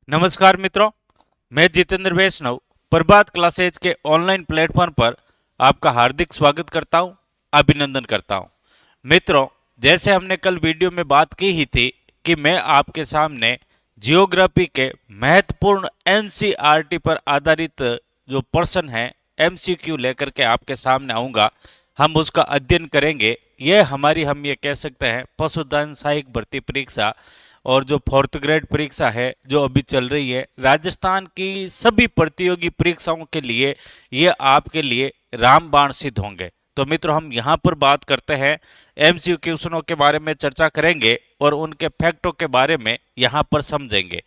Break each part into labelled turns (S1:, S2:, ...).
S1: नमस्कार मित्रों, मैं जितेंद्र वैष्णव प्रभात क्लासेज के ऑनलाइन प्लेटफॉर्म पर आपका हार्दिक स्वागत करता हूं, अभिनंदन करता हूं। मित्रों, जैसे हमने कल वीडियो में बात की ही थी कि मैं आपके सामने जियोग्राफी के महत्वपूर्ण एनसीईआरटी पर आधारित जो प्रश्न है एमसीक्यू लेकर के आपके सामने आऊँगा। हम उसका अध्ययन करेंगे। यह हमारी हम ये कह सकते हैं पशुधन सहायक भर्ती परीक्षा और जो 4th ग्रेड परीक्षा है जो अभी चल रही है, राजस्थान की सभी प्रतियोगी परीक्षाओं के लिए ये आपके लिए रामबाण सिद्ध होंगे। तो मित्रों, हम यहाँ पर बात करते हैं एमसीक्यू क्वेश्चनों के बारे में चर्चा करेंगे और उनके फैक्टों के बारे में यहाँ पर समझेंगे।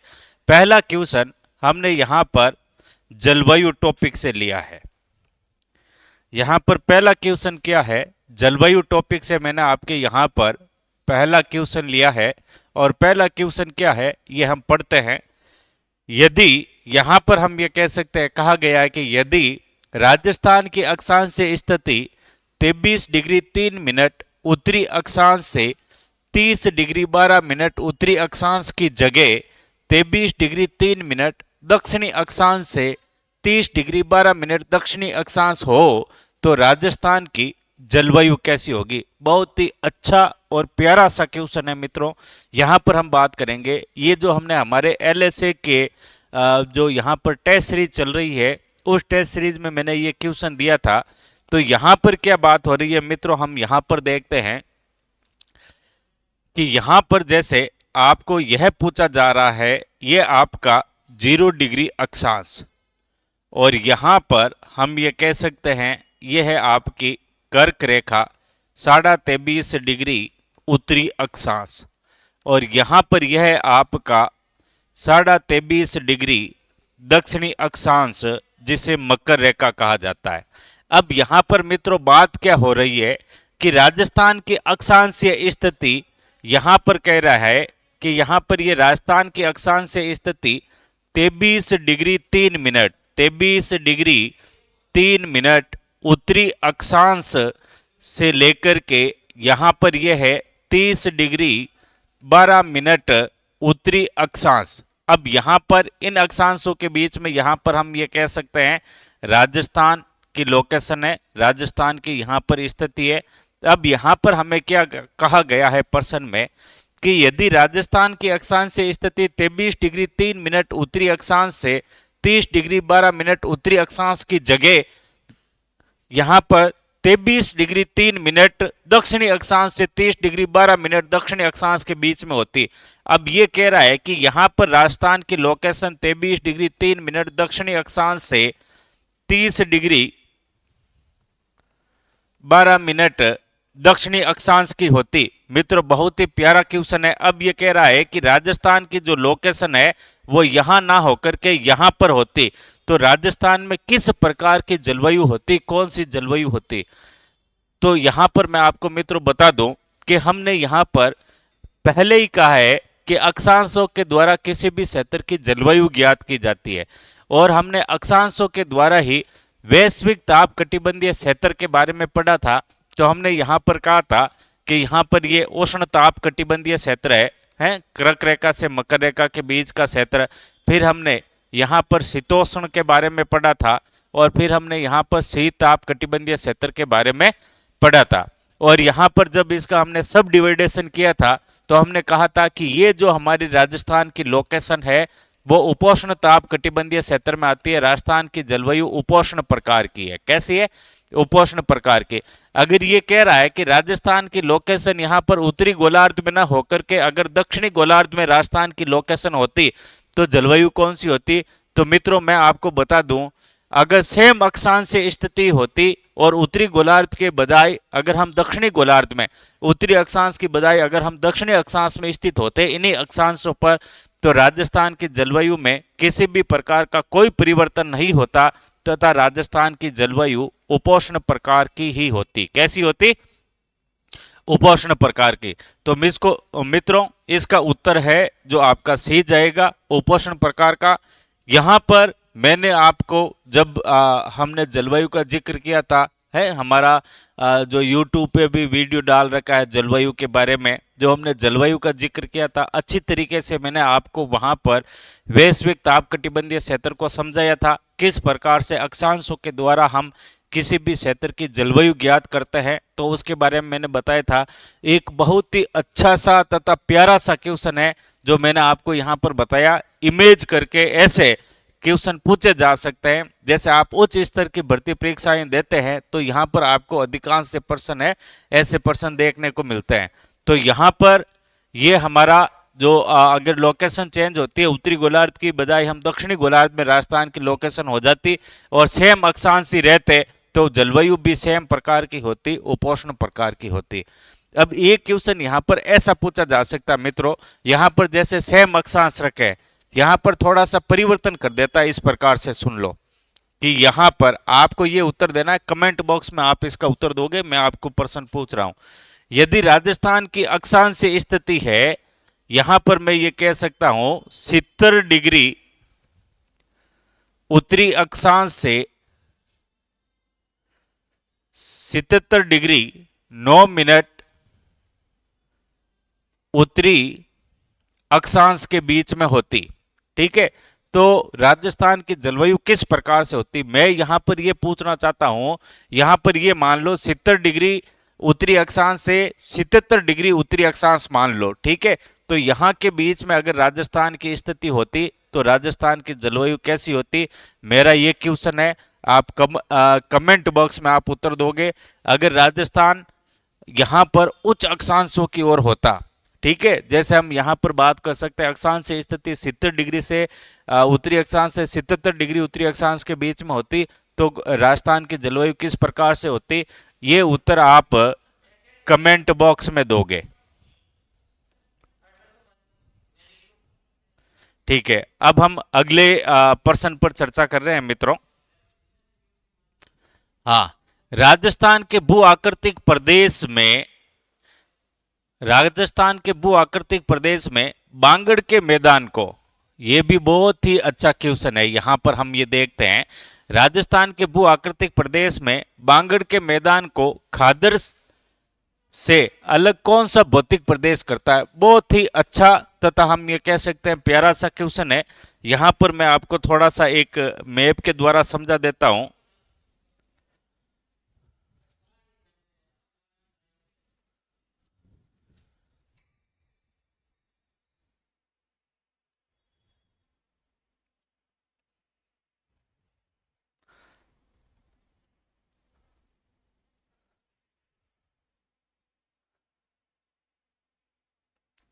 S1: पहला क्वेश्चन हमने यहाँ पर जलवायु टॉपिक से लिया है। यहाँ पर पहला क्वेश्चन क्या है, जलवायु टॉपिक से मैंने आपके यहाँ पर पहला क्वेश्चन लिया है और पहला क्वेश्चन क्या है ये हम पढ़ते हैं। यदि यहाँ पर हम ये कह सकते हैं, कहा गया है कि यदि राजस्थान की अक्षांश से स्थिति 23 डिग्री 3 मिनट उत्तरी अक्षांश से 30 डिग्री 12 मिनट उत्तरी अक्षांश की जगह 23 डिग्री 3 मिनट दक्षिणी अक्षांश से 30 डिग्री 12 मिनट दक्षिणी अक्षांश हो तो राजस्थान की जलवायु कैसी होगी। बहुत ही अच्छा और प्यारा सा क्वेश्चन है मित्रों। यहाँ पर हम बात करेंगे, ये जो हमने हमारे एलएसए के जो यहाँ पर टेस्ट सीरीज चल रही है उस टेस्ट सीरीज में मैंने ये क्वेश्चन दिया था। तो यहाँ पर क्या बात हो रही है मित्रों, हम यहाँ पर देखते हैं कि यहाँ पर जैसे आपको यह पूछा जा रहा है, ये आपका 0 डिग्री अक्षांश और यहाँ पर हम ये कह सकते हैं यह है आपकी कर्क रेखा 23.5 डिग्री उत्तरी अक्षांश और यहाँ पर यह है आपका 23.5 डिग्री दक्षिणी अक्षांश जिसे मकर रेखा कहा जाता है। अब यहाँ पर मित्रों बात क्या हो रही है कि राजस्थान की अक्षांशीय स्थिति यहाँ पर कह रहा है कि यहाँ पर ये राजस्थान की अक्षांशीय स्थिति 23 डिग्री 3 मिनट 23 डिग्री 3 मिनट उत्तरी अक्षांश से लेकर के यहाँ पर यह है 30 डिग्री 12 मिनट उत्तरी अक्षांश। अब यहाँ पर इन अक्षांशों के बीच में यहाँ पर हम ये कह सकते हैं राजस्थान की लोकेशन है, राजस्थान की यहाँ पर स्थिति है। अब यहाँ पर हमें क्या कहा गया है प्रश्न में कि यदि राजस्थान की अक्षांश से स्थिति 23 डिग्री 3 मिनट उत्तरी अक्षांश से 30 डिग्री 12 मिनट उत्तरी अक्षांश की जगह यहाँ पर 23 डिग्री 3 मिनट दक्षिणी अक्षांश से 30 डिग्री 12 मिनट दक्षिणी अक्षांश के बीच में होती। अब ये कह रहा है कि यहाँ पर राजस्थान की लोकेशन 23 डिग्री 3 मिनट दक्षिणी अक्षांश से 30 डिग्री 12 मिनट दक्षिणी अक्षांश की होती। मित्रों, बहुत ही प्यारा क्वेश्चन है। अब ये कह रहा है कि राजस्थान की जो लोकेशन है वो यहाँ ना होकर के यहाँ पर होती, तो राजस्थान में किस प्रकार की जलवायु होती, कौन सी जलवायु होती। तो यहाँ पर मैं आपको मित्रों बता दूं कि हमने यहाँ पर पहले ही कहा है कि अक्षांशों के द्वारा किसी भी क्षेत्र की जलवायु ज्ञात की जाती है और हमने अक्षांशों के द्वारा ही वैश्विक ताप कटिबंधीय क्षेत्र के बारे में पढ़ा था। तो हमने यहाँ पर कहा था कि यहाँ पर ये उष्ण ताप कटिबंधीय क्षेत्र है कर्क रेखा से मकर रेखा के बीच का क्षेत्र। फिर हमने यहाँ पर शीतोष्ण के बारे में पढ़ा था और फिर हमने यहाँ पर शीत ताप कटिबंधीय क्षेत्र के बारे में पढ़ा था। और यहाँ पर जब इसका हमने सब डिवाइडेशन किया था तो हमने कहा था कि ये जो हमारी राजस्थान की लोकेशन है वो उपोष्ण ताप कटिबंधीय क्षेत्र में आती है। राजस्थान की जलवायु उपोष्ण प्रकार की है। कैसी है? उपोष्ण प्रकार की। अगर ये कह रहा है कि राजस्थान की लोकेशन यहाँ पर उत्तरी गोलार्ध में ना होकर के अगर दक्षिणी गोलार्ध में राजस्थान की लोकेशन होती तो जलवायु कौन सी होती। तो मित्रों, मैं आपको बता दूं, अगर सेम अक्षांश से स्थिति होती और उत्तरी गोलार्ध के बजाय अगर हम दक्षिणी गोलार्ध में, उत्तरी अक्षांश की बजाय अगर हम दक्षिणी अक्षांश में स्थित होते इन्हीं अक्षांशों पर, तो राजस्थान की जलवायु में किसी भी प्रकार का कोई परिवर्तन नहीं होता तथा राजस्थान की जलवायु उपोष्ण प्रकार की ही होती। कैसी होती? उपोष्ण प्रकार की। तो मित्रों, इसका उत्तर है जो आपका सी जाएगा, उपोष्ण प्रकार का। यहाँ पर मैंने आपको जब हमने जलवायु का जिक्र किया था है हमारा जो YouTube पे भी वीडियो डाल रखा है जलवायु के बारे में, जो हमने जलवायु का जिक्र किया था, अच्छी तरीके से मैंने आपको वहां पर वैश्विक तापकटिबंधीय क्षेत्र को समझाया था, किस प्रकार से अक्षांशों के द्वारा हम किसी भी क्षेत्र की जलवायु ज्ञात करते हैं, तो उसके बारे में मैंने बताया था। एक बहुत ही अच्छा सा तथा प्यारा सा क्वेश्चन है जो मैंने आपको यहाँ पर बताया, इमेज करके ऐसे क्वेश्चन पूछे जा सकते हैं। जैसे आप उच्च स्तर की भर्ती परीक्षाएं देते हैं तो यहाँ पर आपको अधिकांश से प्रश्न है ऐसे प्रश्न देखने को मिलते हैं। तो यहाँ पर ये हमारा जो अगर लोकेशन चेंज होती है, उत्तरी गोलार्ध की बजाय हम दक्षिणी गोलार्ध में राजस्थान की लोकेशन हो जाती और सेम अक्षांश ही रहते तो जलवायु भी सेम प्रकार की होती, उपोष्ण प्रकार की होती। अब एक क्वेश्चन यहाँ पर ऐसा पूछा जा सकता है मित्रों, यहाँ पर जैसे सेम अक्षांश रखे, यहाँ पर थोड़ा सा परिवर्तन कर देता है, इस प्रकार से सुन लो कि यहाँ पर आपको ये उत्तर देना है, कमेंट बॉक्स में आप इसका उत्तर दोगे। मैं आपको प्रश्न पूछ रहा हूं, यदि राजस्थान की अक्षांश स्थिति है, यहां पर मैं ये कह सकता हूं 70 डिग्री उत्तरी अक्षांश से 77 डिग्री 9 मिनट उत्तरी अक्षांश के बीच में होती, ठीक है। तो राजस्थान की जलवायु किस प्रकार से होती, मैं यहां पर यह पूछना चाहता हूं। यहां पर यह मान लो 70 डिग्री उत्तरी अक्षांश से 77 डिग्री उत्तरी अक्षांश मान लो, ठीक है। तो यहां के बीच में अगर राजस्थान की स्थिति होती तो राजस्थान की जलवायु कैसी होती, मेरा ये क्वेश्चन है। आप कमेंट बॉक्स में आप उत्तर दोगे। अगर राजस्थान यहां पर उच्च अक्षांशों की ओर होता, ठीक है, जैसे हम यहां पर बात कर सकते हैं अक्षांश से स्थिति 70 डिग्री से उत्तरी अक्षांश से 77 डिग्री उत्तरी अक्षांश के बीच में होती, तो राजस्थान की जलवायु किस प्रकार से होती, ये उत्तर आप कमेंट बॉक्स में दोगे, ठीक है। अब हम अगले प्रश्न पर चर्चा कर रहे हैं मित्रों। हाँ, राजस्थान के भू आकृतिक प्रदेश में, राजस्थान के भू आकृतिक प्रदेश में बांगड़ के मैदान को, यह भी बहुत ही अच्छा क्वेश्चन है। यहां पर हम ये देखते हैं राजस्थान के भू आकृतिक प्रदेश में बांगड़ के मैदान को खादर से अलग कौन सा भौतिक प्रदेश करता है। बहुत ही अच्छा तथा हम ये कह सकते हैं प्यारा सा क्वेश्चन है। यहां पर मैं आपको थोड़ा सा एक मैप के द्वारा समझा देता हूं।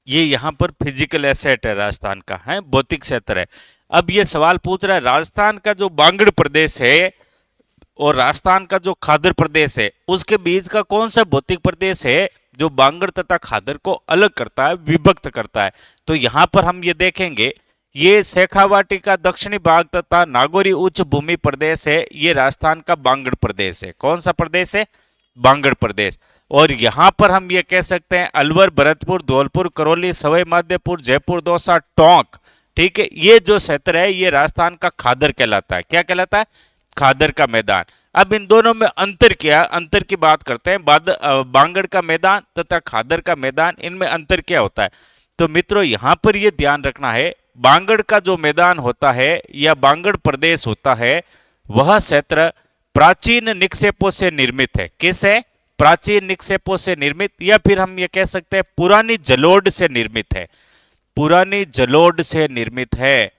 S1: ये यहाँ पर फिजिकल एसेट है राजस्थान का, है भौतिक क्षेत्र है। अब ये सवाल पूछ रहा है राजस्थान का जो बांगड़ प्रदेश है और राजस्थान का जो खादर प्रदेश है, उसके बीच का कौन सा भौतिक प्रदेश है जो बांगड़ तथा खादर को अलग करता है, विभक्त करता है। तो यहां पर हम ये देखेंगे, ये शेखावाटी का दक्षिणी भाग तथा नागौरी उच्च भूमि प्रदेश है, ये राजस्थान का बांगड़ प्रदेश है। कौन सा प्रदेश है, बांगड़ प्रदेश। और यहां पर हम ये कह सकते हैं अलवर, भरतपुर, धौलपुर, करौली, सवाई माधोपुर, जयपुर, दौसा, टोंक, ठीक है, ये जो क्षेत्र है ये राजस्थान का खादर कहलाता है। क्या कहलाता है, खादर का मैदान। अब इन दोनों में अंतर क्या, अंतर की बात करते हैं। बांगड़ का मैदान तथा खादर का मैदान, इनमें अंतर क्या होता है। तो मित्रों यहां पर यह ध्यान रखना है, बांगड़ का जो मैदान होता है या बांगड़ प्रदेश होता है, वह क्षेत्र प्राचीन निक्षेपों से निर्मित है। किस है, प्राचीन निक्षेपों से निर्मित, या फिर हम ये कह सकते हैं पुरानी जलोढ़ से निर्मित है, पुरानी जलोढ़ से निर्मित है।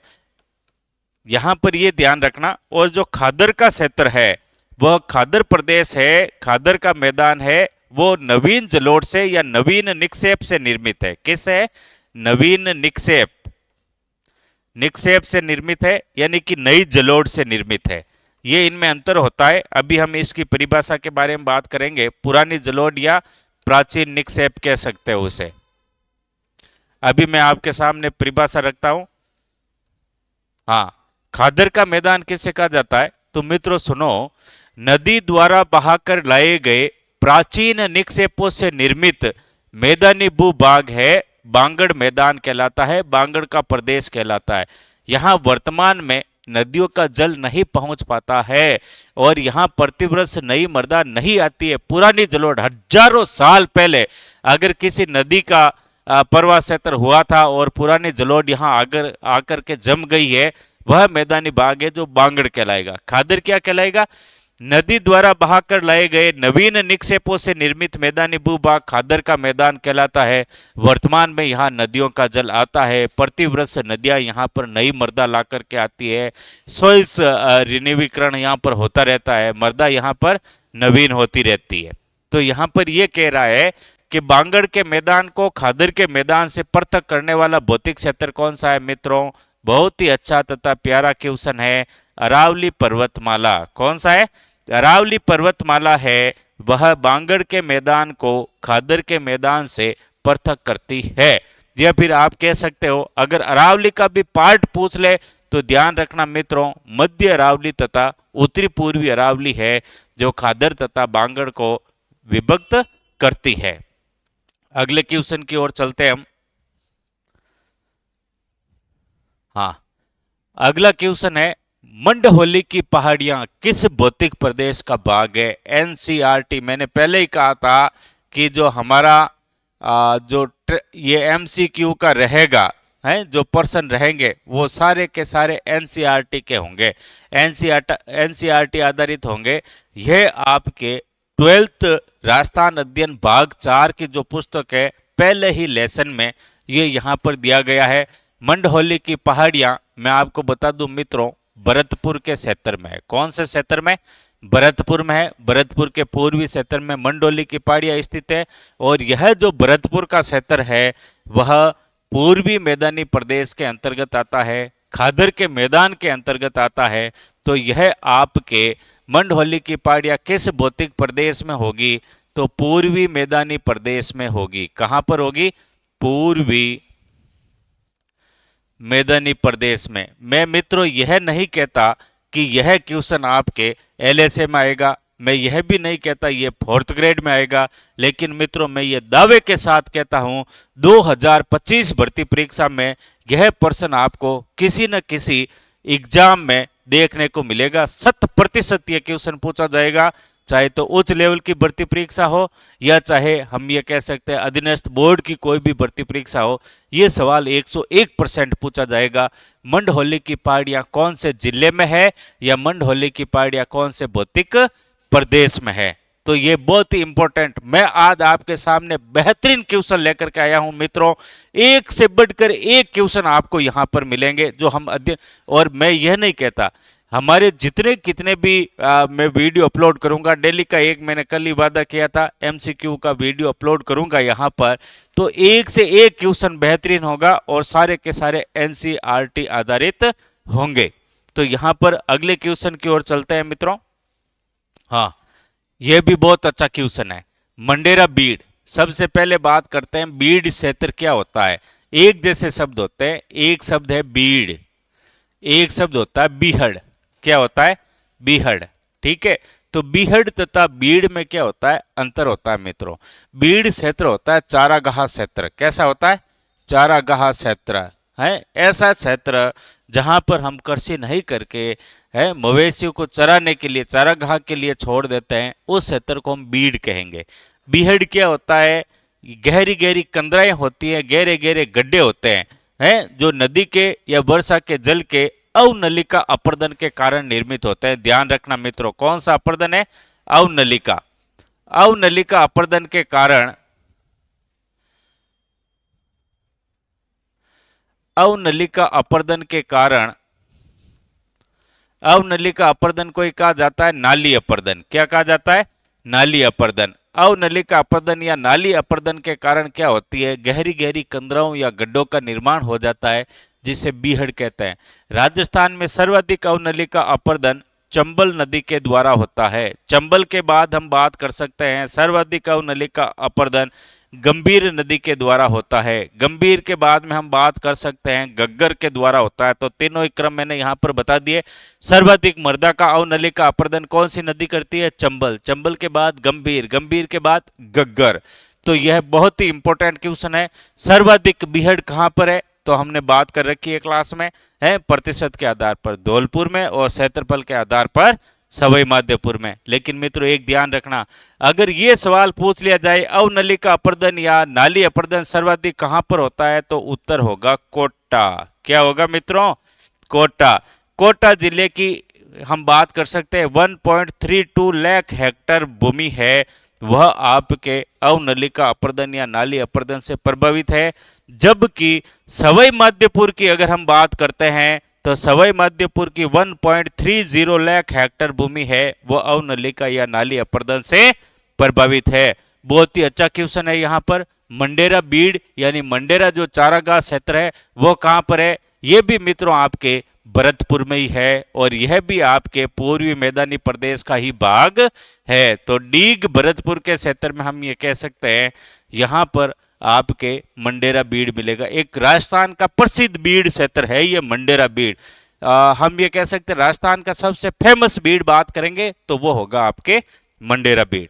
S1: यहां पर यह ध्यान रखना। और जो खादर का क्षेत्र है वह खादर प्रदेश है, खादर का मैदान है, वो नवीन जलोढ़ से या नवीन निक्षेप से निर्मित है। किस है, नवीन निक्षेप, निक्षेप से निर्मित है, यानी कि नई जलोढ़ से निर्मित है। ये इनमें अंतर होता है। अभी हम इसकी परिभाषा के बारे में बात करेंगे। पुरानी जलोढ़ या प्राचीन निक्षेप कह सकते हो उसे। अभी मैं आपके सामने परिभाषा रखता हूं। हाँ, खादर का मैदान किसे कहा जाता है, तो मित्रों सुनो, नदी द्वारा बहाकर लाए गए प्राचीन निक्षेपों से निर्मित मैदानी भूभाग है, बांगड़ मैदान कहलाता है, बांगड़ का प्रदेश कहलाता है। यहां वर्तमान में नदियों का जल नहीं पहुंच पाता है और यहाँ प्रतिवर्ष नई मृदा नहीं आती है। पुरानी जलोढ़ हजारों साल पहले अगर किसी नदी का प्रवाह क्षेत्र हुआ था और पुरानी जलोढ़ यहाँ आकर आकर के जम गई है, वह मैदानी भाग है जो बांगड़ कहलाएगा। खादर क्या कहलाएगा? नदी द्वारा बहाकर लाए गए नवीन निक्षेपों से निर्मित मैदानी भूभाग खादर का मैदान कहलाता है। वर्तमान में यहाँ नदियों का जल आता है, प्रतिवर्ष नदियां यहाँ पर नई मृदा ला करके आती है, सॉइल्स रिन्यूवीकरण यहाँ पर होता रहता है, मृदा यहाँ पर नवीन होती रहती है। तो यहाँ पर यह कह रहा है कि बांगड़ के मैदान को खादर के मैदान से पृथक करने वाला भौतिक क्षेत्र कौन सा है मित्रों? बहुत ही अच्छा तथा प्यारा क्वेश्चन है, अरावली पर्वतमाला। कौन सा है? अरावली पर्वतमाला है, वह बांगड़ के मैदान को खादर के मैदान से पृथक करती है। या फिर आप कह सकते हो अगर अरावली का भी पार्ट पूछ ले तो ध्यान रखना मित्रों, मध्य अरावली तथा उत्तरी पूर्वी अरावली है जो खादर तथा बांगड़ को विभक्त करती है। अगले क्वेश्चन की ओर चलते हैं हम। हाँ, अगला क्वेश्चन है, मंडहोली की पहाड़ियां किस भौतिक प्रदेश का भाग है? एनसीईआरटी। मैंने पहले ही कहा था कि जो हमारा ये एमसीक्यू का रहेगा है, जो पर्सन रहेंगे वो सारे के सारे एनसीईआरटी के होंगे, एनसीईआरटी आधारित होंगे। यह आपके 12th राजस्थान अध्ययन भाग 4 की जो पुस्तक है, पहले ही लेसन में ये यहाँ पर दिया गया है। मंडहोली की पहाड़ियां मैं आपको बता दूं मित्रों, भरतपुर के क्षेत्र में है। कौन से क्षेत्र में? भरतपुर में है। भरतपुर के पूर्वी क्षेत्र में मंडोली की पहाड़ियां स्थित है और यह जो भरतपुर का क्षेत्र है वह पूर्वी मैदानी प्रदेश के अंतर्गत आता है, खादर के मैदान के अंतर्गत आता है। तो यह आपके मंडहोली की पहाड़ियां किस भौतिक प्रदेश में होगी? तो पूर्वी मैदानी प्रदेश में होगी। कहां पर होगी? पूर्वी मैदानी प्रदेश में। मैं मित्रों यह नहीं कहता कि यह क्वेश्चन आपके एलएसए में आएगा, मैं यह भी नहीं कहता ये 4th ग्रेड में आएगा, लेकिन मित्रों मैं ये दावे के साथ कहता हूं 2025 भर्ती परीक्षा में यह प्रश्न आपको किसी न किसी एग्जाम में देखने को मिलेगा। 100% ये क्वेश्चन पूछा जाएगा, चाहे तो उच्च लेवल की भर्ती परीक्षा हो या चाहे हम ये कह सकते हैं अधीनस्थ बोर्ड की कोई भी भर्ती परीक्षा हो, ये सवाल 101% पूछा जाएगा। मंडहोली की पहाड़ियां कौन से जिले में है या मंडहोली की पहाड़ियां कौन से भौतिक प्रदेश में है? तो ये बहुत ही इंपॉर्टेंट, मैं आज आपके सामने बेहतरीन क्वेश्चन लेकर के आया हूं मित्रों। एक से बढ़कर एक क्वेश्चन आपको यहां पर मिलेंगे जो हम अध्ययन, और मैं यह नहीं कहता हमारे जितने कितने भी मैं वीडियो अपलोड करूंगा डेली का, एक मैंने कल ही वादा किया था एमसीक्यू का वीडियो अपलोड करूंगा यहां पर, तो एक से एक क्वेश्चन बेहतरीन होगा और सारे के सारे एनसीईआरटी आधारित होंगे। तो यहां पर अगले क्वेश्चन की ओर चलते हैं मित्रों। हाँ, यह भी बहुत अच्छा क्वेश्चन है, मंडेरा बीड़। सबसे पहले बात करते हैं बीड़ क्षेत्र क्या होता है। एक जैसे शब्द होते हैं, एक शब्द है बीड़, एक शब्द होता है बीहड़। क्या होता है? बीहड़। ठीक है, तो बीहड़ तथा बीड़ में क्या होता है? अंतर होता है मित्रों। बीड़ क्षेत्र होता है चारागाह क्षेत्र। कैसा होता है? चारागाह क्षेत्र है ऐसा क्षेत्र जहां पर हम कृषि नहीं करके है मवेशियों को चराने के लिए, चारागाह के लिए छोड़ देते हैं, उस क्षेत्र को हम बीड़ कहेंगे। बीहड़ क्या होता है? गहरी गहरी कंदराएं होती हैं, गहरे गहरे गड्ढे होते हैं जो नदी के या वर्षा के जल के अवनलिका अपर्दन के कारण निर्मित होते हैं। ध्यान रखना मित्रों, कौन सा अपर्दन है? अवनलिका। अवनलिका अपर्दन के कारण, अवनलिका अपर्दन के कारण, अवनलिका अपर्दन को ही कहा जाता है नाली अपर्दन। क्या कहा जाता है? नाली अपर्दन। अवनलिका अपर्दन या नाली अपर्दन के कारण क्या होती है? गहरी गहरी कंदराओं या गड्ढों का निर्माण हो जाता है जिसे बीहड़ कहते हैं। राजस्थान में सर्वाधिक अवनलिका अपर्दन चंबल नदी के द्वारा होता है। चंबल के बाद हम बात कर सकते हैं सर्वाधिक अवनलिका अपर्दन गंभीर नदी के द्वारा होता है। गंभीर के बाद में हम बात कर सकते हैं गग्गर के द्वारा होता है। तो तीनों ही क्रम मैंने यहाँ पर बता दिए। सर्वाधिक मृदा का अवनलिका अपर्दन कौन सी नदी करती है? चंबल। चंबल के बाद गंभीर, गंभीर के बाद गग्गर। तो यह बहुत ही इंपॉर्टेंट क्वेश्चन है। सर्वाधिक बीहड़ कहां पर है? तो हमने बात कर रखी है क्लास में, है प्रतिशत के आधार पर धौलपुर में और क्षेत्रफल के आधार पर सवाई माधोपुर में। लेकिन मित्रों एक ध्यान रखना, अगर ये सवाल पूछ लिया जाए अवनलिका अपर्दन या नाली अपर्दन सर्वाधिक कहां पर होता है, तो उत्तर होगा कोटा। क्या होगा मित्रों? कोटा। कोटा जिले की हम बात कर सकते हैं 1.32 लाख हेक्टेयर भूमि है, वह आपके अवनलिका अपर्दन या नाली अपर्दन से प्रभावित है। जबकि सवाई माधोपुर की अगर हम बात करते हैं तो सवाई माधोपुर की 1.30 लाख हेक्टेयर भूमि है, वह अवनलिका या नाली अपर्दन से प्रभावित है। बहुत ही अच्छा क्वेश्चन है यहाँ पर। मंडेरा बीड़ यानी मंडेरा जो चारागाह क्षेत्र है वो कहां पर है? ये भी मित्रों आपके भरतपुर में ही है और यह भी आपके पूर्वी मैदानी प्रदेश का ही भाग है। तो डीग भरतपुर के क्षेत्र में हम ये कह सकते हैं यहां पर आपके मंडेरा बीड़ मिलेगा। एक राजस्थान का प्रसिद्ध बीड़ क्षेत्र है ये मंडेरा बीड़। हम ये कह सकते हैं राजस्थान का सबसे फेमस बीड़ बात करेंगे तो वो होगा आपके मंडेरा बीड़।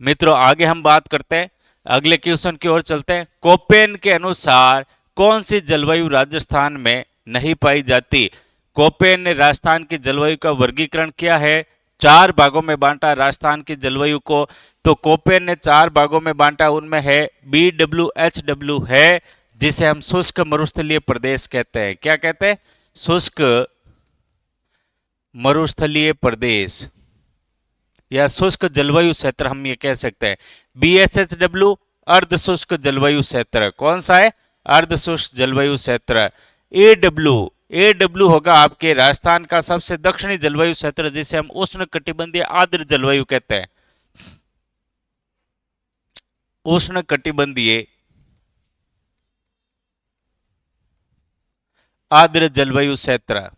S1: मित्रों आगे हम बात करते हैं, अगले क्वेश्चन की ओर चलते हैं। कोपेन के अनुसार कौन सी जलवायु राजस्थान में नहीं पाई जाती? कोपेन ने राजस्थान की जलवायु का वर्गीकरण किया है, 4 भागों में बांटा राजस्थान की जलवायु को। तो कोपेन ने 4 भागों में बांटा, उनमें है BWHW है, जिसे हम शुष्क मरुस्थलीय प्रदेश कहते हैं। क्या कहते हैं? शुष्क मरुस्थलीय प्रदेश या शुष्क जलवायु क्षेत्र हम ये कह सकते हैं। BHHW अर्ध शुष्क जलवायु क्षेत्र। कौन सा है? अर्ध शुष्क जलवायु क्षेत्र। AW होगा आपके राजस्थान का सबसे दक्षिणी जलवायु क्षेत्र, जिसे हम उष्ण कटिबंधीय आर्द्र जलवायु कहते हैं। उष्ण कटिबंधीय आर्द्र जलवायु क्षेत्र।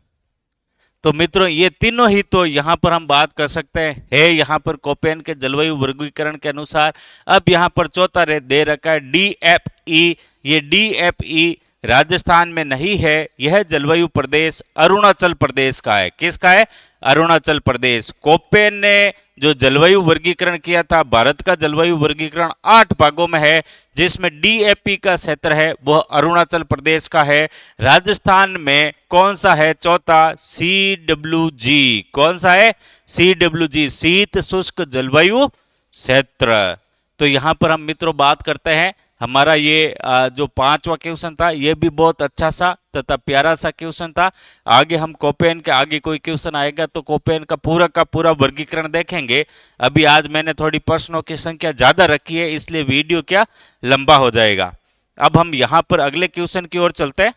S1: तो मित्रों ये तीनों ही तो यहां पर हम बात कर सकते हैं है यहां पर कोपेन के जलवायु वर्गीकरण के अनुसार। अब यहां पर चौथा दे रखा है DFE। ये DFE राजस्थान में नहीं है, यह जलवायु प्रदेश अरुणाचल प्रदेश का है। किसका है? अरुणाचल प्रदेश। कोपेन ने जो जलवायु वर्गीकरण किया था, भारत का जलवायु वर्गीकरण 8 भागों में है, जिसमें DFE का क्षेत्र है वह अरुणाचल प्रदेश का है। राजस्थान में कौन सा है? चौथा CWG। कौन सा है? CWG शीत शुष्क जलवायु क्षेत्र। तो यहां पर हम मित्रों बात करते हैं, हमारा ये जो 5वां क्वेश्चन था ये भी बहुत अच्छा सा तथा प्यारा सा क्वेश्चन था। आगे हम कोपेन के आगे कोई क्वेश्चन आएगा तो कोपेन का पूरा वर्गीकरण देखेंगे। अभी आज मैंने थोड़ी प्रश्नों की संख्या ज्यादा रखी है, इसलिए वीडियो क्या लंबा हो जाएगा। अब हम यहां पर अगले क्वेश्चन की ओर चलते हैं।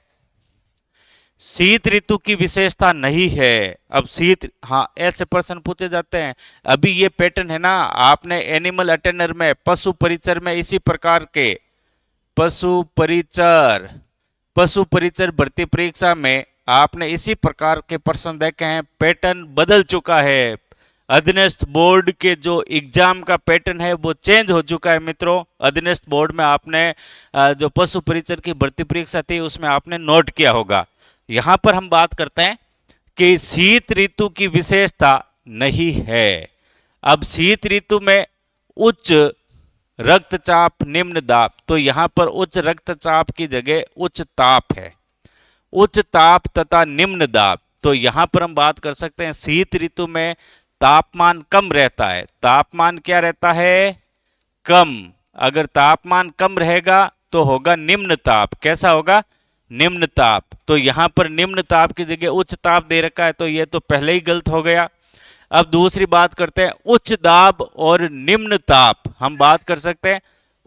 S1: शीत ऋतु की विशेषता नहीं है। अब हाँ ऐसे प्रश्न पूछे जाते हैं। अभी ये पैटर्न है ना, आपने एनिमल अटेंडर में पशु परिचर में इसी प्रकार के पशु परिचर भर्ती परीक्षा में आपने इसी प्रकार के प्रश्न देखे हैं। पैटर्न बदल चुका है। अधीनस्थ बोर्ड के जो एग्जाम का पैटर्न है वो चेंज हो चुका है मित्रों। अधीनस्थ बोर्ड में आपने जो पशु परिचर की भर्ती परीक्षा थी उसमें आपने नोट किया होगा। यहां पर हम बात करते हैं कि शीत ऋतु की विशेषता नहीं है। अब शीत ऋतु में उच्च रक्तचाप निम्न दाब, तो यहां पर उच्च रक्तचाप की जगह उच्च ताप है। उच्च ताप तथा निम्न दाब, तो यहां पर हम बात कर सकते हैं शीत ऋतु में तापमान कम रहता है। तापमान क्या रहता है? कम। अगर तापमान कम रहेगा तो होगा निम्न ताप। कैसा होगा? निम्न ताप। तो यहां पर निम्न ताप की जगह उच्च ताप दे रखा है, तो यह तो पहले ही गलत हो गया। अब दूसरी बात करते हैं उच्च दाब और निम्न ताप। हम बात कर सकते हैं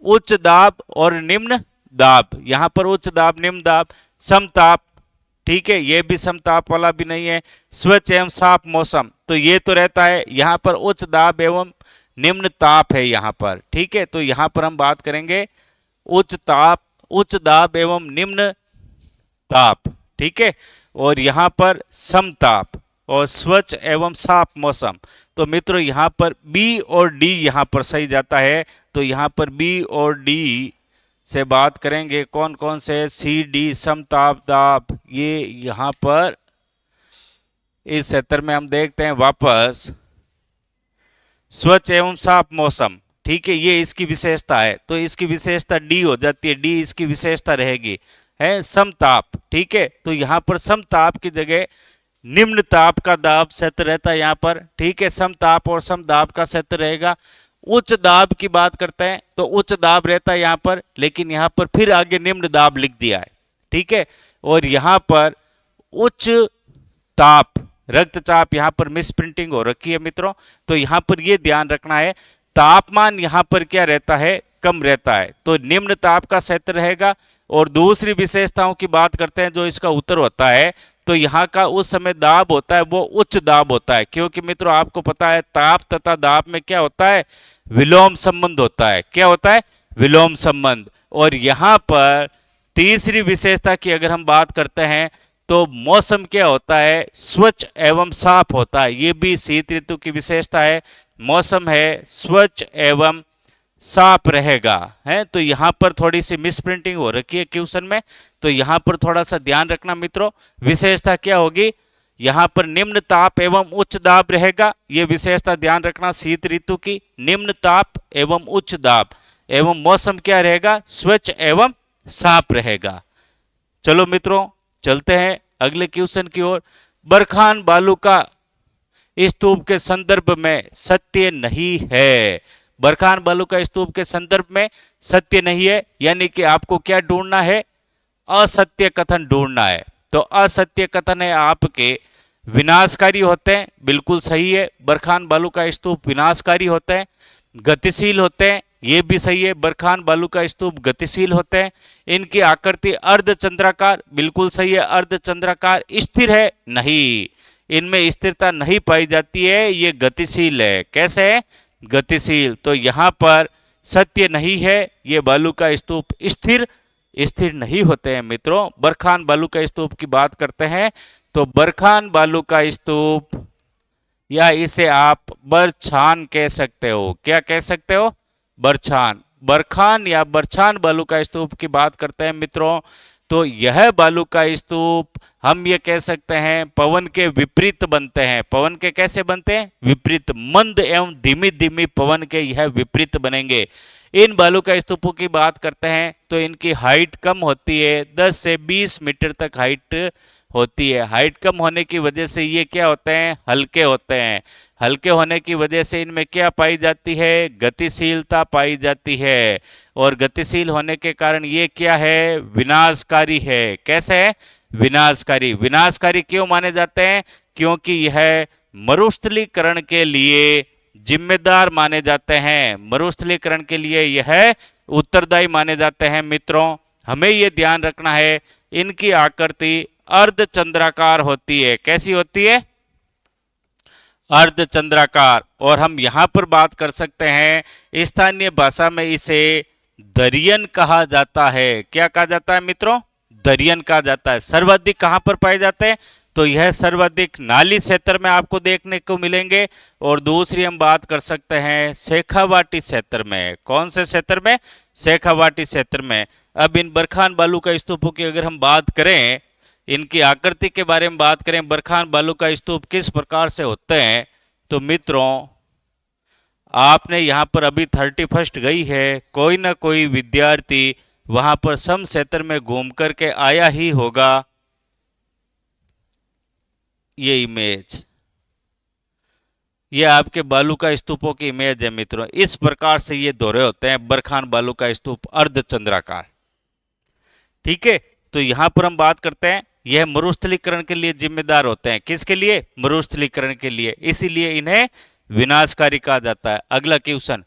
S1: उच्च दाब और निम्न दाब। यहां पर उच्च दाब निम्न दाब समताप, ठीक है, यह भी समताप वाला भी नहीं है। स्वच्छ एवं साफ मौसम, तो ये तो रहता है। यहां पर उच्च दाब एवं निम्न ताप है यहां पर, ठीक है। तो यहां पर हम बात करेंगे उच्च दाब एवं निम्न ताप, ठीक है। और यहां पर समताप और स्वच्छ एवं साफ मौसम। तो मित्रों यहां पर बी और डी यहां पर सही जाता है। तो यहां पर बी और डी से बात करेंगे कौन कौन से? सी डी समताप दाब, ये यहां पर इस क्षेत्र में हम देखते हैं वापस स्वच्छ एवं साफ मौसम, ठीक है, ये इसकी विशेषता है। तो इसकी विशेषता डी हो जाती है, डी इसकी विशेषता रहेगी, है समताप। ठीक है, तो यहाँ पर समताप की जगह निम्न ताप का दाब क्षेत्र रहता है यहाँ पर। ठीक है, समताप और समदाब का क्षेत्र रहेगा। उच्च दाब की बात करते हैं तो उच्च दाब रहता है यहाँ पर, लेकिन यहाँ पर फिर आगे निम्न दाब लिख दिया है। ठीक है, और यहाँ पर उच्च ताप रक्तचाप यहाँ पर मिस प्रिंटिंग हो रखी है मित्रों, तो यहाँ पर ये ध्यान रखना है तापमान यहाँ पर क्या रहता है, कम रहता है, तो निम्न ताप का क्षेत्र रहेगा। और दूसरी विशेषताओं की बात करते हैं जो इसका उत्तर होता है, तो यहाँ का उस समय दाब होता है वो उच्च दाब होता है, क्योंकि मित्रों आपको पता है ताप तथा दाब में क्या होता है, विलोम संबंध होता है। क्या होता है, विलोम संबंध। और यहाँ पर तीसरी विशेषता की अगर हम बात करते हैं तो मौसम क्या होता है, स्वच्छ एवं साफ होता है। ये भी शीत ऋतु की विशेषता है, मौसम है स्वच्छ एवं साफ रहेगा। है तो यहाँ पर थोड़ी सी मिस प्रिंटिंग हो रखी है क्वेश्चन में, तो यहाँ पर थोड़ा सा ध्यान रखना मित्रों। विशेषता क्या होगी, यहाँ पर निम्न ताप एवं उच्च दाब रहेगा, ये विशेषता ध्यान रखना शीत ऋतु की। निम्न ताप एवं उच्च दाब एवं मौसम क्या रहेगा, स्वच्छ एवं साफ रहेगा। चलो मित्रों चलते हैं अगले क्वेश्चन की ओर। बरखान बालू का स्तूप के संदर्भ में सत्य नहीं है। बरखान बालू का स्तूप के संदर्भ में सत्य नहीं है, यानी कि आपको क्या ढूंढना है, असत्य कथन ढूंढना है। तो असत्य कथन है आपके विनाशकारी होते हैं, बिल्कुल सही है। बरखान बालू का स्तूप विनाशकारी होते हैं, गतिशील होते हैं, ये भी सही है। बरखान बालू का स्तूप गतिशील होते हैं। इनकी आकृति अर्धचंद्राकार, बिल्कुल सही है। अर्धचंद्राकार। स्थिर है, नहीं, इनमें स्थिरता नहीं पाई जाती है, ये गतिशील है। कैसे है, गतिशील। तो यहाँ पर सत्य नहीं है, ये बालू का स्तूप स्थिर नहीं होते हैं मित्रों। बरखान बालू का स्तूप की बात करते हैं तो बरखान बालू का स्तूप, या इसे आप बरछान कह सकते हो। क्या कह सकते हो, बरछान। बरखान या बरछान बालू का स्तूप की बात करते हैं मित्रों, तो यह बालू का स्तूप हम ये कह सकते हैं पवन के विपरीत बनते हैं। पवन के कैसे बनते हैं, विपरीत। मंद एवं धीमी धीमी पवन के यह विपरीत बनेंगे। इन बालू का स्तूपों की बात करते हैं तो इनकी हाइट कम होती है, 10 से 20 मीटर तक हाइट होती है। हाइट कम होने की वजह से ये क्या होते हैं, हल्के होते हैं। हल्के होने की वजह से इनमें क्या पाई जाती है, गतिशीलता पाई जाती है। और गतिशील होने के कारण ये क्या है, विनाशकारी है। कैसे है, विनाशकारी। विनाशकारी क्यों माने जाते हैं, क्योंकि यह मरुस्थलीकरण के लिए जिम्मेदार माने जाते हैं। मरुस्थलीकरण के लिए यह उत्तरदायी माने जाते हैं मित्रों। हमें यह ध्यान रखना है, इनकी आकृति अर्धचंद्राकार होती है। कैसी होती है, अर्धचंद्राकार। और हम यहां पर बात कर सकते हैं, स्थानीय भाषा में इसे दरियन कहा जाता है। क्या कहा जाता है मित्रों, दरियन कहा जाता है। सर्वाधिक कहां पर पाए जाते हैं, तो यह सर्वाधिक नाली क्षेत्र में आपको देखने को मिलेंगे। और दूसरी हम बात कर सकते हैं शेखावाटी क्षेत्र में। कौन से क्षेत्र में, शेखावाटी क्षेत्र में। अब इन बरखान बालू का स्तूपों की अगर हम बात करें, इनकी आकृति के बारे में बात करें, बरखान बालू का स्तूप किस प्रकार से होते हैं, तो मित्रों आपने यहां पर अभी 31 गई है, कोई ना कोई विद्यार्थी वहां पर सम क्षेत्र में घूम करके आया ही होगा। ये इमेज, ये आपके बालू का स्तूपों की इमेज है मित्रों। इस प्रकार से ये दोहरे होते हैं बरखान बालू का स्तूप अर्धचंद्राकार। ठीक है, तो यहां पर हम बात करते हैं, यह मरुस्थलीकरण के लिए जिम्मेदार होते हैं। किसके लिए, मरुस्थलीकरण के लिए, इसीलिए इन्हें विनाशकारी कहा जाता है। अगला क्वेश्चन,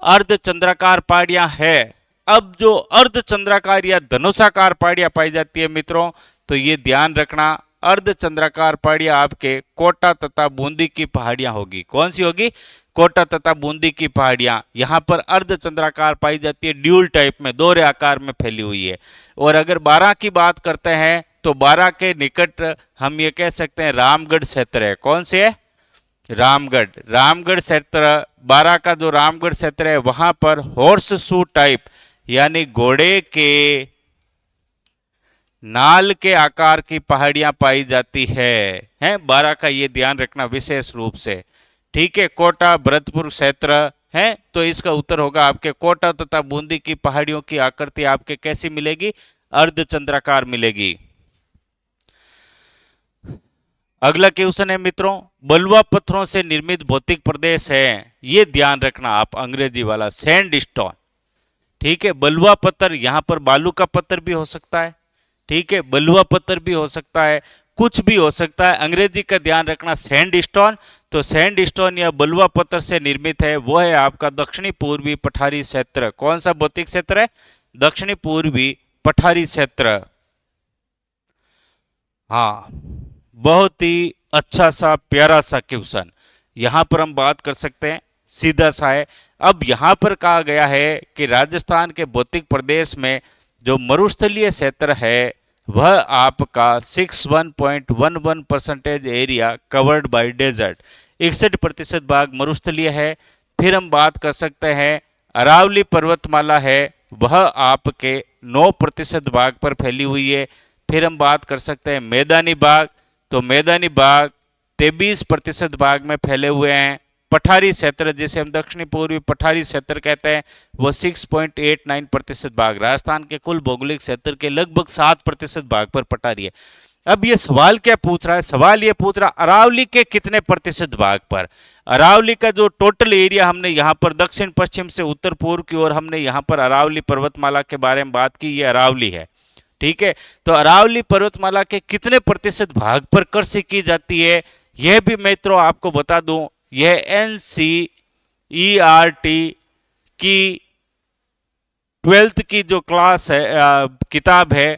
S1: अर्धचंद्राकार पहाड़ियां है। अब जो अर्धचंद्राकार या धनुषाकार पहाड़ियां पाई जाती है मित्रों, तो ये ध्यान रखना, अर्धचंद्राकार पहाड़ियां आपके कोटा तथा बूंदी की पहाड़ियां होगी। कौन सी होगी, कोटा तथा बूंदी की पहाड़ियां। यहां पर अर्धचंद्राकार पाई जाती है, ड्यूल टाइप में, दोहरे आकार में फैली हुई है। और अगर बारां की बात करते हैं तो बारां के निकट हम ये कह सकते हैं रामगढ़ क्षेत्र है। कौन से है, रामगढ़। रामगढ़ क्षेत्र, बारां का जो रामगढ़ क्षेत्र है वहां पर हॉर्स शू टाइप, यानी घोड़े के नाल के आकार की पहाड़ियां पाई जाती है। बारां का ये ध्यान रखना विशेष रूप से। ठीक है, कोटा भरतपुर क्षेत्र है, तो इसका उत्तर होगा आपके कोटा तथा बूंदी की पहाड़ियों की आकृति आपके कैसी मिलेगी, अर्धचंद्राकार मिलेगी। अगला क्वेश्चन है मित्रों, बलुआ पत्थरों से निर्मित भौतिक प्रदेश है, ये ध्यान रखना आप, अंग्रेजी वाला सैंडस्टोन। ठीक है, बलुआ पत्थर, यहां पर बालू का पत्थर भी हो सकता है, ठीक है, बलुआ पत्थर भी हो सकता है, कुछ भी हो सकता है, अंग्रेजी का ध्यान रखना सैंडस्टोन। तो सैंडस्टोन या बलुआ पत्थर से निर्मित है, वो है आपका दक्षिणी पूर्वी पठारी क्षेत्र। कौन सा भौतिक क्षेत्र है? दक्षिणी पूर्वी पठारी क्षेत्र। हाँ, बहुत ही अच्छा सा प्यारा सा क्वेश्चन। यहां पर हम बात कर सकते हैं, सीधा सा है। अब यहां पर कहा गया है कि राजस्थान के भौतिक प्रदेश में जो मरुस्थलीय क्षेत्र है वह आपका 61.11% एरिया कवर्ड बाय डेजर्ट, 61% भाग मरुस्थलीय है। फिर हम बात कर सकते हैं अरावली पर्वतमाला है, वह आपके 9% भाग पर फैली हुई है। फिर हम बात कर सकते हैं मैदानी भाग, तो मैदानी भाग 23% भाग में फैले हुए हैं। पठारी क्षेत्र जिसे हम दक्षिणी पूर्वी पठारी क्षेत्र कहते हैं वो 6.89% भाग, राजस्थान के कुल भौगोलिक क्षेत्र के लगभग 7% भाग पर पठारी है। अब ये सवाल क्या पूछ रहा है? सवाल ये पूछ रहा अरावली के कितने प्रतिशत भाग पर। अरावली का जो टोटल एरिया हमने यहाँ पर दक्षिण पश्चिम से उत्तर पूर्व की ओर हमने यहाँ पर अरावली पर्वतमाला के बारे में बात की, ये अरावली है, ठीक है। तो अरावली पर्वतमाला के कितने प्रतिशत भाग पर कृषि की जाती है, यह भी मित्रों आपको बता दूं, यह एनसीईआरटी की 12th की जो क्लास है किताब है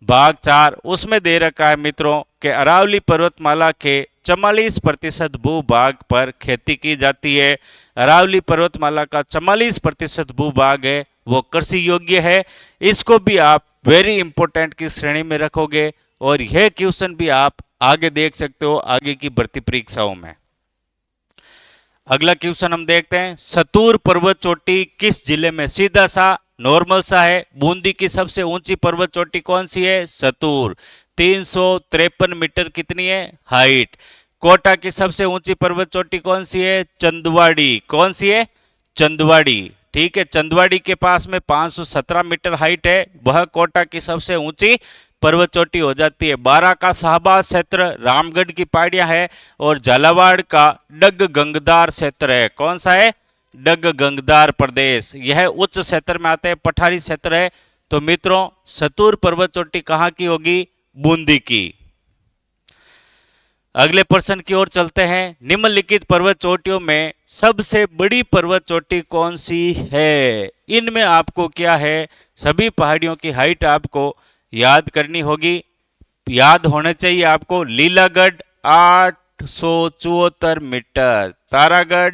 S1: भाग 4 उसमें दे रखा है मित्रों कि अरावली पर्वतमाला के 44% भूभाग पर खेती की जाती है। अरावली पर्वतमाला का 44% भूभाग है वो कृषि योग्य है। इसको भी आप वेरी इंपॉर्टेंट की श्रेणी में रखोगे और यह क्वेश्चन भी आप आगे देख सकते हो आगे की भर्ती परीक्षाओं में। अगला क्वेश्चन हम देखते हैं, सतूर पर्वत चोटी किस जिले में? सीधा सा नॉर्मल सा है, बूंदी की सबसे ऊंची पर्वत चोटी कौन सी है? सतूर, 353 मीटर कितनी है हाइट। कोटा की सबसे ऊंची पर्वत चोटी कौन सी है? चंदवाड़ी। कौन सी है? चंदवाड़ी, ठीक है। चंदवाड़ी के पास में 517 मीटर हाइट है, वह कोटा की सबसे ऊंची पर्वत चोटी हो जाती है। बारा का शाहबाद क्षेत्र रामगढ़ की पहाड़ियां है और झालावाड़ का डग गंगदार क्षेत्र है। कौन सा है? डग गंगदार प्रदेश, यह उच्च क्षेत्र में आते हैं, पठारी क्षेत्र है। तो मित्रों सतूर पर्वत चोटी कहां की होगी? बूंदी की। अगले प्रश्न की ओर चलते हैं, निम्नलिखित पर्वत चोटियों में सबसे बड़ी पर्वत चोटी कौन सी है? इनमें आपको क्या है, सभी पहाड़ियों की हाइट आपको याद करनी होगी, याद होने चाहिए आपको। लीलागढ़ 874 मीटर, तारागढ़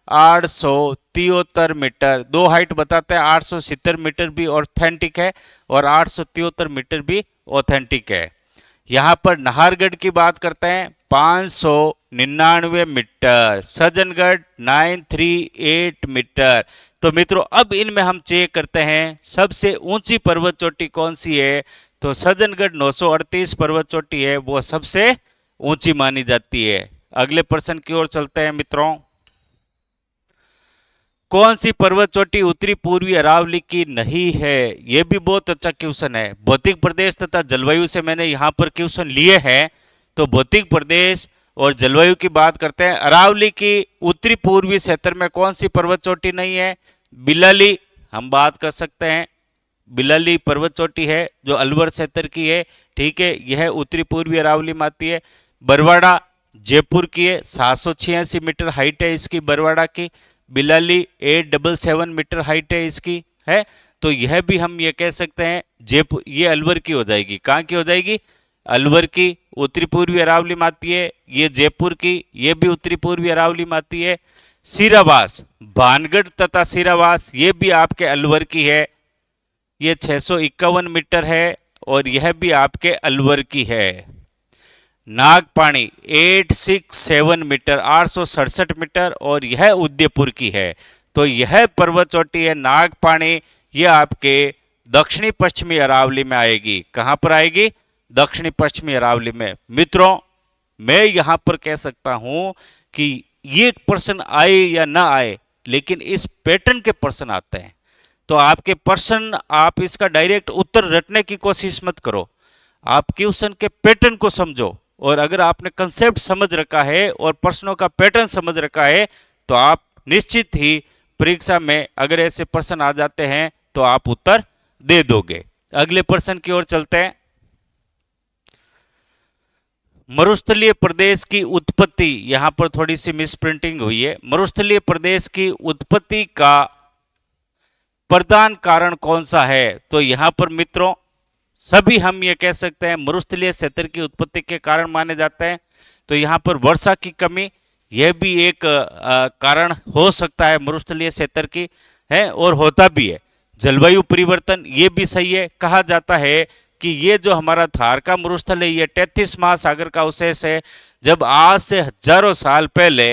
S1: 873 मीटर, दो हाइट बताते हैं। 870 मीटर भी ऑथेंटिक है और 873 मीटर भी ऑथेंटिक है। यहां पर नाहरगढ़ की बात करते हैं 599 मीटर, सज्जनगढ़ 938 मीटर। तो मित्रों अब इनमें हम चेक करते हैं सबसे ऊंची पर्वत चोटी कौन सी है। तो सज्जनगढ़ 938 पर्वत चोटी है, वो सबसे ऊंची मानी जाती है। अगले प्रश्न की ओर चलते हैं मित्रों, कौन सी पर्वत चोटी उत्तरी पूर्वी अरावली की नहीं है? यह भी बहुत अच्छा क्वेश्चन है। भौतिक प्रदेश तथा जलवायु से मैंने यहां पर क्वेश्चन लिए हैं, तो भौतिक प्रदेश और जलवायु की बात करते हैं। अरावली की उत्तरी पूर्वी क्षेत्र में कौन सी पर्वत चोटी नहीं है? बिलाली, हम बात कर सकते हैं, बिलाली पर्वत चोटी है जो अलवर क्षेत्र की है, ठीक है, यह उत्तरी पूर्वी अरावली में आती है। बरवाड़ा जयपुर की है, 786 मीटर हाइट है इसकी बरवाड़ा की। बिलाली 877 मीटर हाइट है इसकी, है। तो यह भी हम ये कह सकते हैं जयपुर, ये अलवर की हो जाएगी। कहाँ की हो जाएगी? अलवर की, उत्तरी पूर्वी अरावली में आती है। ये जयपुर की, ये भी उत्तरी पूर्वी अरावली में आती है। सीरावास, भानगढ़ तथा सीरावास ये भी आपके अलवर की है, ये 651 मीटर है और यह भी आपके अलवर की है। नागपाणी 867 मीटर, 867 मीटर और यह उदयपुर की है। तो यह पर्वत चोटी है नागपाणी, यह आपके दक्षिणी पश्चिमी अरावली में आएगी। कहां पर आएगी? दक्षिणी पश्चिमी अरावली में। मित्रों मैं यहां पर कह सकता हूं कि ये प्रश्न आए या ना आए, लेकिन इस पैटर्न के प्रश्न आते हैं। तो आपके प्रश्न, आप इसका डायरेक्ट उत्तर रटने की कोशिश मत करो, आप क्वेश्चन के पैटर्न को समझो। और अगर आपने कंसेप्ट समझ रखा है और प्रश्नों का पैटर्न समझ रखा है तो आप निश्चित ही परीक्षा में अगर ऐसे प्रश्न आ जाते हैं तो आप उत्तर दे दोगे। अगले प्रश्न की ओर चलते हैं। मरुस्थलीय प्रदेश की उत्पत्ति, यहां पर थोड़ी सी मिसप्रिंटिंग हुई है। मरुस्थलीय प्रदेश की उत्पत्ति का प्रधान कारण कौन सा है? तो यहां पर मित्रों सभी हम ये कह सकते हैं मरुस्थलीय क्षेत्र की उत्पत्ति के कारण माने जाते हैं। तो यहां पर वर्षा की कमी, यह भी एक कारण हो सकता है मरुस्थलीय क्षेत्र की, है, और होता भी है। जलवायु परिवर्तन, ये भी सही है। कहा जाता है कि ये जो हमारा थार का मरुस्थल है ये 33 महासागर का अवशेष है। जब आज से हजारों साल पहले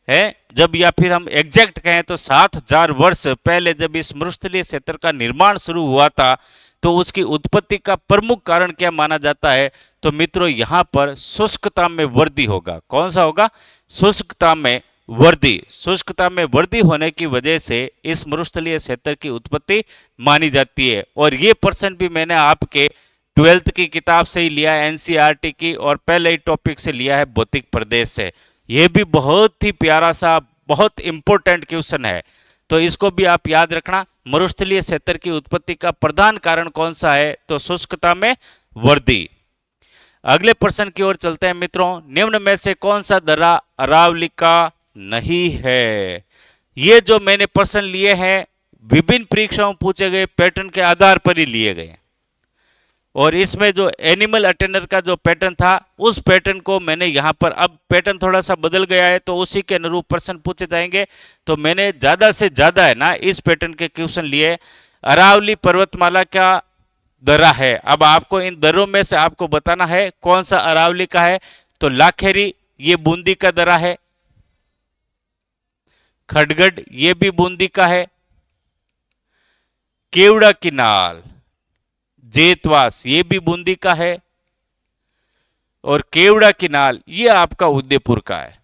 S1: है, जब या फिर हम एग्जैक्ट कहें तो 7000 वर्ष पहले जब इस मरुस्थलीय क्षेत्र का निर्माण शुरू हुआ था तो उसकी उत्पत्ति का प्रमुख कारण क्या माना जाता है? तो मित्रों यहां पर शुष्कता में वृद्धि होगा। कौन सा होगा? शुष्कता में वृद्धि। शुष्कता में वृद्धि होने की वजह से इस मरुस्थलीय क्षेत्र की उत्पत्ति मानी जाती है। और ये प्रश्न भी मैंने आपके 12th की किताब से ही लिया है, एनसीईआरटी की, और पहले ही टॉपिक से लिया है भौतिक प्रदेश से। यह भी बहुत ही प्यारा सा, बहुत इंपॉर्टेंट क्वेश्चन है, तो इसको भी आप याद रखना। मरुस्थलीय क्षेत्र की उत्पत्ति का प्रधान कारण कौन सा है? तो शुष्कता में वृद्धि। अगले प्रश्न की ओर चलते हैं मित्रों। निम्न में से कौन सा दर्रा अरावली का नहीं है? ये जो मैंने प्रश्न लिए हैं विभिन्न परीक्षाओं पूछे गए पैटर्न के आधार पर ही लिए गए, और इसमें जो एनिमल अटेंडर का जो पैटर्न था उस पैटर्न को मैंने यहाँ पर, अब पैटर्न थोड़ा सा बदल गया है तो उसी के अनुरूप प्रश्न पूछे जाएंगे। तो मैंने ज़्यादा से ज़्यादा है ना इस पैटर्न के क्वेश्चन लिए। अरावली पर्वतमाला का दर्रा है, अब आपको इन दर्रों में से आपको बताना है कौन सा अरावली का है। तो लाखेरी ये बूंदी का दर्रा है, खड़गड़ ये भी बूंदी का है, केवड़ा किनाल जेतवास ये भी बूंदी का है, और केवड़ा किनाल ये आपका उदयपुर का है।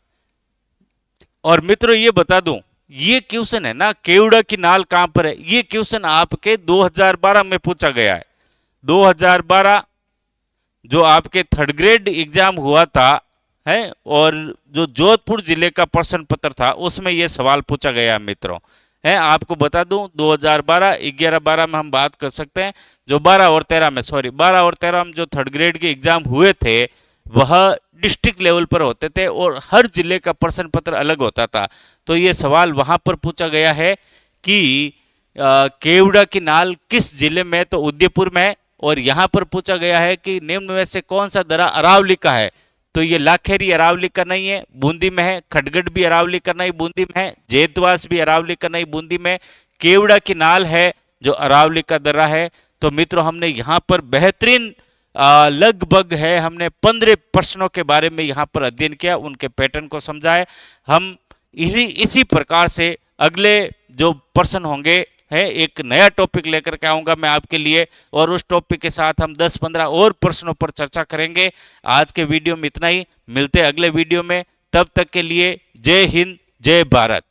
S1: और मित्रों ये बता दूं, ये क्वेश्चन है ना केवड़ा किनाल कहां पर है, ये क्वेश्चन आपके 2012 में पूछा गया है। 2012 जो आपके थर्ड ग्रेड एग्जाम हुआ था है, और जो जोधपुर जिले का प्रश्न पत्र था उसमें यह सवाल पूछा गया मित्रों है। आपको बता दूं 2012, 11, 12 में हम बात कर सकते हैं। जो 12 और 13 में, सॉरी 12 और 13 में जो थर्ड ग्रेड के एग्जाम हुए थे वह डिस्ट्रिक्ट लेवल पर होते थे और हर जिले का प्रश्न पत्र अलग होता था। तो ये सवाल वहां पर पूछा गया है कि केवड़ा किनाल किस जिले में? तो उदयपुर में। और यहां पर पूछा गया है कि निम्न में से कौन सा दर्रा अरावली का है? तो ये लाखेरी अरावली का नहीं है, बूंदी में है। खड़गड़ भी अरावली का नहीं, बूंदी में है। जेतवास भी अरावली का नहीं, बूंदी में। केवड़ा किनाल है जो अरावली का दर्रा है। तो मित्रों हमने यहाँ पर बेहतरीन लगभग है हमने 15 प्रश्नों के बारे में यहाँ पर अध्ययन किया, उनके पैटर्न को समझा है। हम इसी प्रकार से अगले जो प्रश्न होंगे है एक नया टॉपिक लेकर के आऊंगा मैं आपके लिए, और उस टॉपिक के साथ हम 10-15 और प्रश्नों पर चर्चा करेंगे। आज के वीडियो में इतना ही, मिलते हैं अगले वीडियो में। तब तक के लिए जय हिंद, जय भारत।